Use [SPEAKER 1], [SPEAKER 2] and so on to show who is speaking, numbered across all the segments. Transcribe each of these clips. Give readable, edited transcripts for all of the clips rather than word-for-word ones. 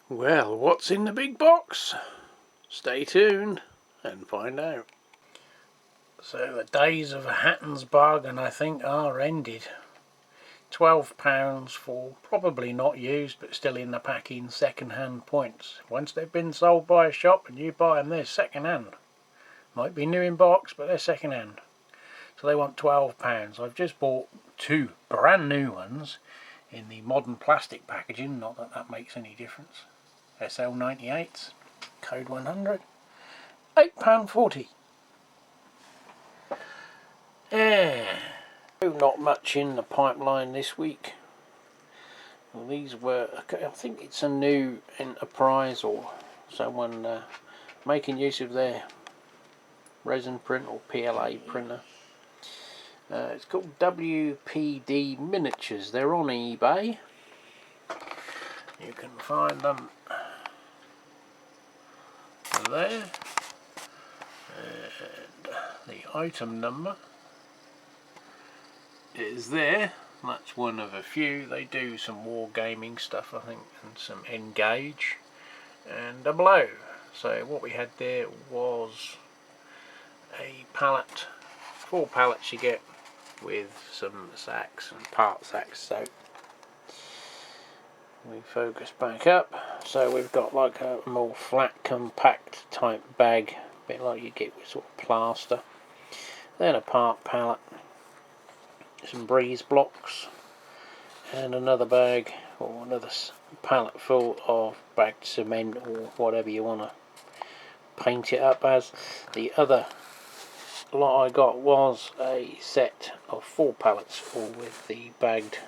[SPEAKER 1] Well, what's in the big box? Stay tuned and find out. So the days of a Hatton's bargain, I think, are ended. £12 for probably not used but still in the packing second-hand points. Once they've been sold by a shop and you buy them, they're second-hand. Might be new in box, but they're second-hand. So they want £12. I've just bought two brand new ones in the modern plastic packaging, not that that makes any difference. SL98s, code 100, £8.40. Not much in the pipeline this week. Well, these were, I think it's a new enterprise or someone making use of their resin print or PLA printer. It's called WPD Miniatures. They're on eBay. You can find them there, and the item number is there. That's one of a few. They do some wargaming stuff, I think, and some Engage and a blow. So what we had there was a pallet, 4 pallets you get with some sacks and part sacks. So we focus back up, so we've got like a more flat compact type bag, a bit like you get with sort of plaster, then a part pallet, some breeze blocks, and another bag or another pallet full of bagged cement or whatever you want to paint it up as. The other lot I got was a set of 4 pallets all with the bagged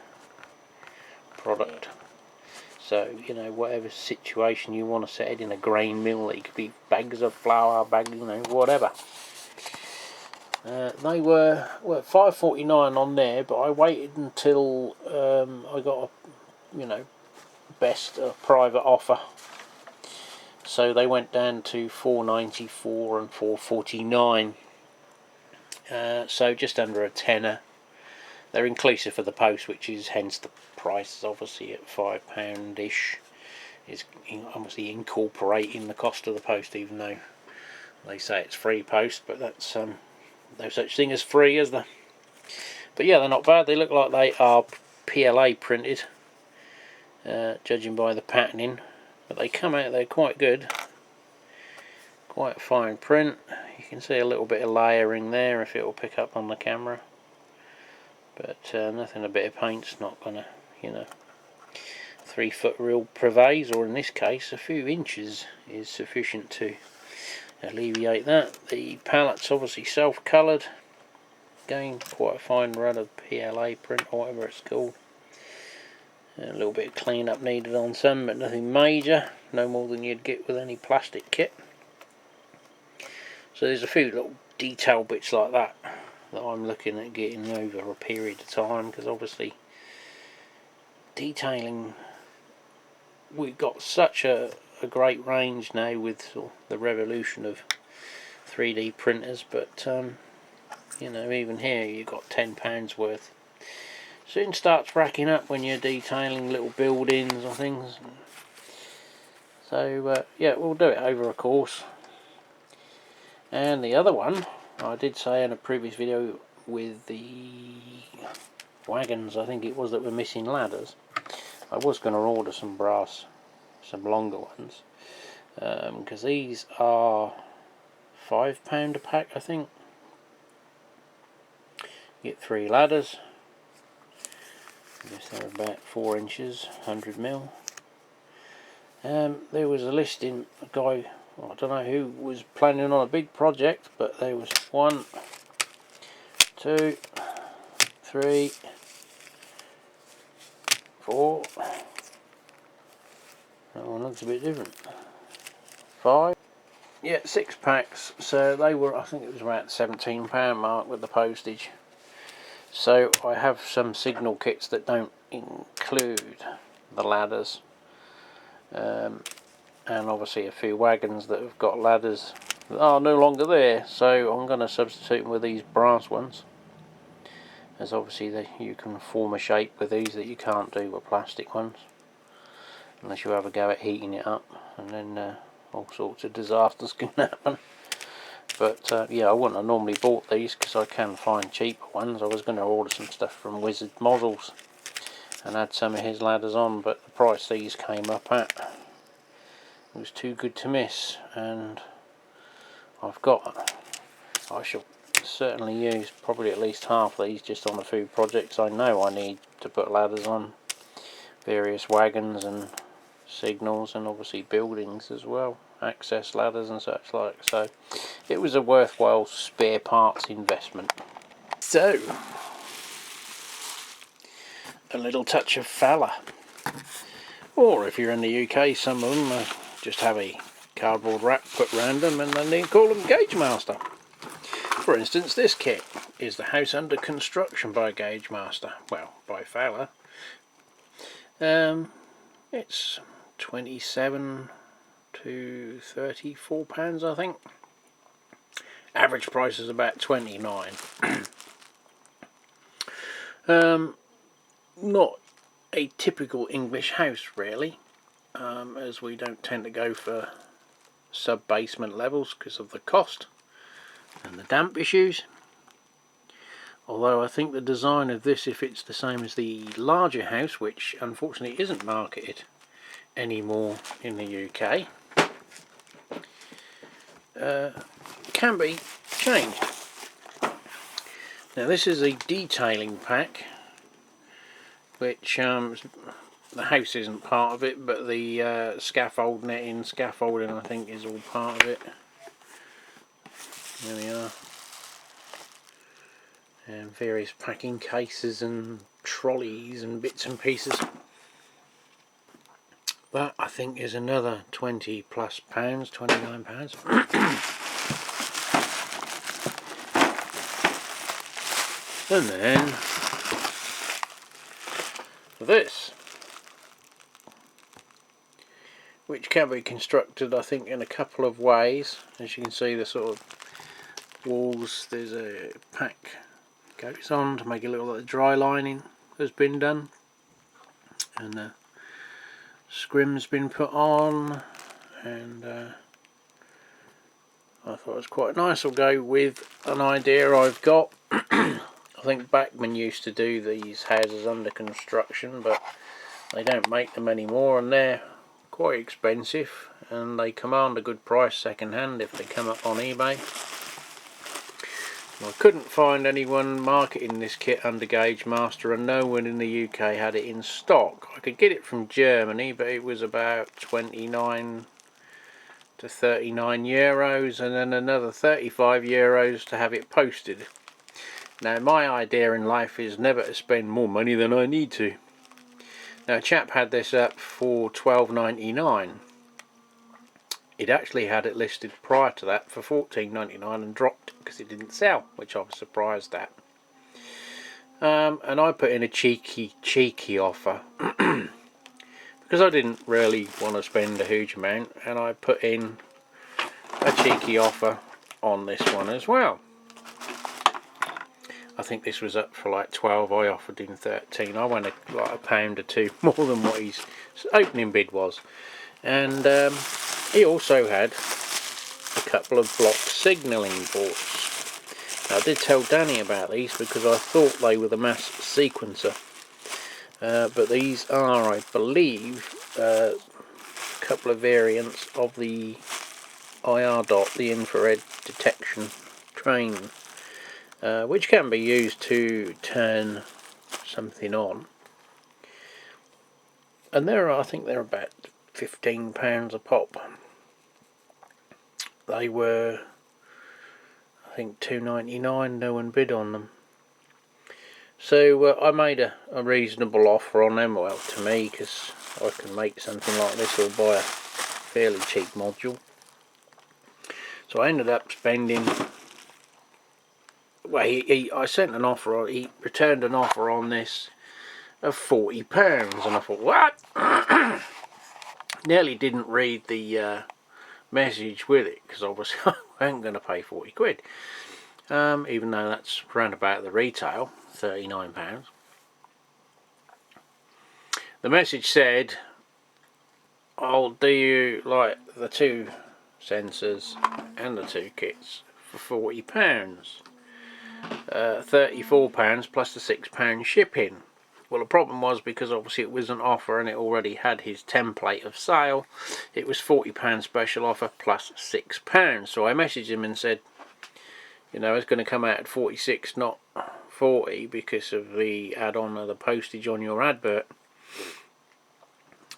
[SPEAKER 1] product. So, you know, whatever situation you want to set it in, a grain mill, it could be bags of flour, bags, you know, whatever. They were £5.49 on there, but I waited until I got a, you know, best private offer. So they went down to £4.94 and £4.49. So just under a tenner. They're inclusive of the post, which is hence the price is obviously at £5-ish. Is obviously incorporating the cost of the post, even though they say it's free post, but that's no such thing as free, is there? But yeah, they're not bad. They look like they are PLA printed, judging by the patterning, but they come out, they're quite good, quite a fine print. You can see a little bit of layering there if it will pick up on the camera, but nothing a bit of paint's not gonna, you know, 3-foot real prevails, or in this case a few inches is sufficient to alleviate that. The pallet's obviously self-coloured, again quite a fine run of PLA print or whatever it's called. A little bit of clean up needed on some, but nothing major, no more than you'd get with any plastic kit. So there's a few little detail bits like that that I'm looking at getting over a period of time, because obviously detailing, we've got such a great range now with the revolution of 3D printers, but you know, even here you've got £10 worth. Soon starts racking up when you're detailing little buildings or things. So yeah, we'll do it over a course. And the other one, I did say in a previous video with the wagons, I think it was, that were missing ladders. I was going to order some brass, some longer ones, because these are £5 a pack, I think. You get 3 ladders. I guess they're about 4 inches, 100mm. There was a listing, a guy, I don't know who, was planning on a big project, but there was 1, 2, 3, 4. That one looks a bit different. 5. Yeah, 6 packs. So they were, I think it was around the £17 mark with the postage. So I have some signal kits that don't include the ladders, and obviously a few wagons that have got ladders that are no longer there. So I'm going to substitute them with these brass ones, as obviously you can form a shape with these that you can't do with plastic ones. unless you have a go at heating it up, and then all sorts of disasters can happen. But yeah, I wouldn't have normally bought these because I can find cheaper ones. I was going to order some stuff from Wizard Models and add some of his ladders on, but the price these came up at, it was too good to miss. And I shall certainly use probably at least half of these just on the food projects I know I need to put ladders on. Various wagons and signals, and obviously buildings as well, access ladders and such like. So it was a worthwhile spare parts investment. So a little touch of Falla, or if you're in the UK, some of them just have a cardboard wrap put round them and then they call them Gauge Master. For instance, this kit is the House Under Construction by Gauge Master, well, by Falla. It's 27 to 34 pounds, I think. Average price is about 29. Not a typical English house really, as we don't tend to go for sub-basement levels because of the cost and the damp issues. Although I think the design of this, if it's the same as the larger house, which unfortunately isn't marketed anymore in the UK, can be changed. Now this is a detailing pack, which the house isn't part of it, but the scaffolding I think is all part of it. There we are. And various packing cases and trolleys and bits and pieces. That I think is another 20 plus pounds, 29 pounds. And then this, which can be constructed I think in a couple of ways. As you can see, the sort of walls, there's a pack goes on to make it look like the dry lining has been done, and the scrim's been put on, and I thought it was quite nice. I'll go with an idea I've got. I think Bachmann used to do these houses under construction, but they don't make them anymore, and they're quite expensive, and they command a good price second hand if they come up on eBay. I couldn't find anyone marketing this kit under Gauge Master, and no one in the UK had it in stock. I could get it from Germany, but it was about 29 to 39 euros, and then another 35 euros to have it posted. Now my idea in life is never to spend more money than I need to. Now a chap had this up for £12.99. It actually had it listed prior to that for £14.99 and dropped because it didn't sell, which I was surprised at. And I put in a cheeky offer because I didn't really want to spend a huge amount, and I put in a cheeky offer on this one as well. I think this was up for like 12, I offered him 13. I went like a pound or two more than what his opening bid was. And he also had a couple of block signalling boards. Now, I did tell Danny about these because I thought they were the mass sequencer. But these are, I believe, a couple of variants of the IR dot, the infrared detection train, which can be used to turn something on. And I think they're about £15 a pop. They were, I think, £2.99. No one bid on them. So I made a reasonable offer on them, well, to me, because I can make something like this or buy a fairly cheap module. So I ended up spending, well, I sent an offer, he returned an offer on this of £40, and I thought, what? Nearly didn't read the message with it, because obviously I wasn't going to pay 40 quid, even though that's round about the retail, £39. The message said I'll do you like the 2 sensors and the 2 kits for £40. £34 plus the £6 shipping. Well, the problem was, because obviously it was an offer and it already had his template of sale, it was £40 special offer plus £6. So I messaged him and said, you know, it's going to come out at 46, not 40, because of the add-on of the postage on your advert.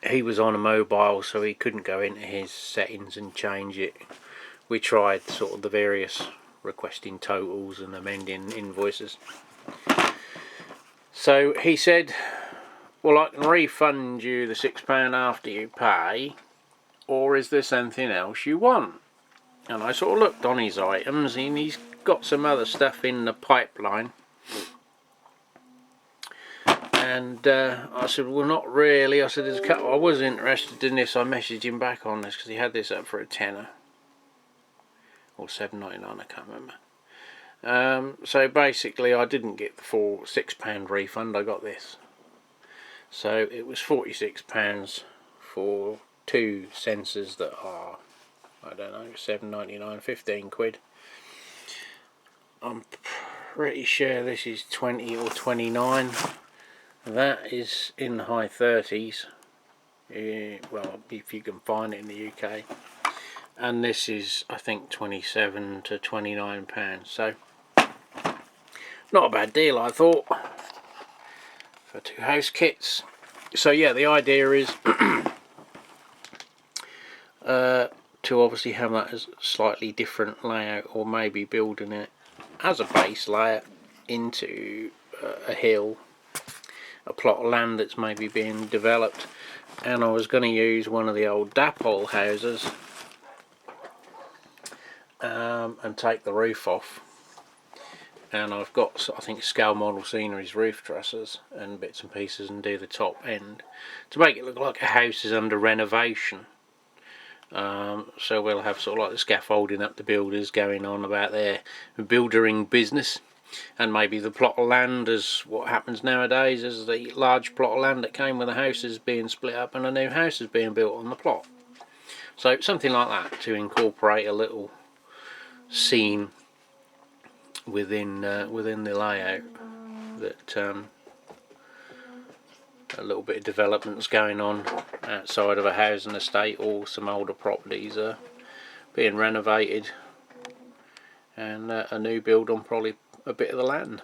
[SPEAKER 1] He was on a mobile, so he couldn't go into his settings and change it. We tried sort of the various requesting totals and amending invoices. So he said, well, I can refund you the £6 after you pay, or is there something else you want? And I sort of looked on his items, and he's got some other stuff in the pipeline. And I said, well, not really. I said, there's a couple. I was interested in this. I messaged him back on this because he had this up for a tenner or £7.99, I can't remember. So basically, I didn't get the full £6 refund. I got this. So it was £46 for 2 sensors that are, I don't know, £7.99, 15 quid. I'm pretty sure this is 20 or 29. That is in the high 30s. Well, if you can find it in the UK. And this is, I think, 27 to 29 pounds. So not a bad deal, I thought, for 2 house kits. So yeah, the idea is to obviously have that as a slightly different layout, or maybe building it as a base layer into a hill, a plot of land that's maybe being developed. And I was going to use one of the old dapole houses and take the roof off. And I've got, I think, scale model sceneries roof trusses and bits and pieces, and do the top end to make it look like a house is under renovation. So we'll have sort of like the scaffolding up to builders going on about their buildering business, and maybe the plot of land, as what happens nowadays, as the large plot of land that came with the house is being split up and a new house is being built on the plot. So something like that, to incorporate a little scene within the layout, that a little bit of development's going on outside of a housing estate, or some older properties are being renovated, and a new build on probably a bit of the land.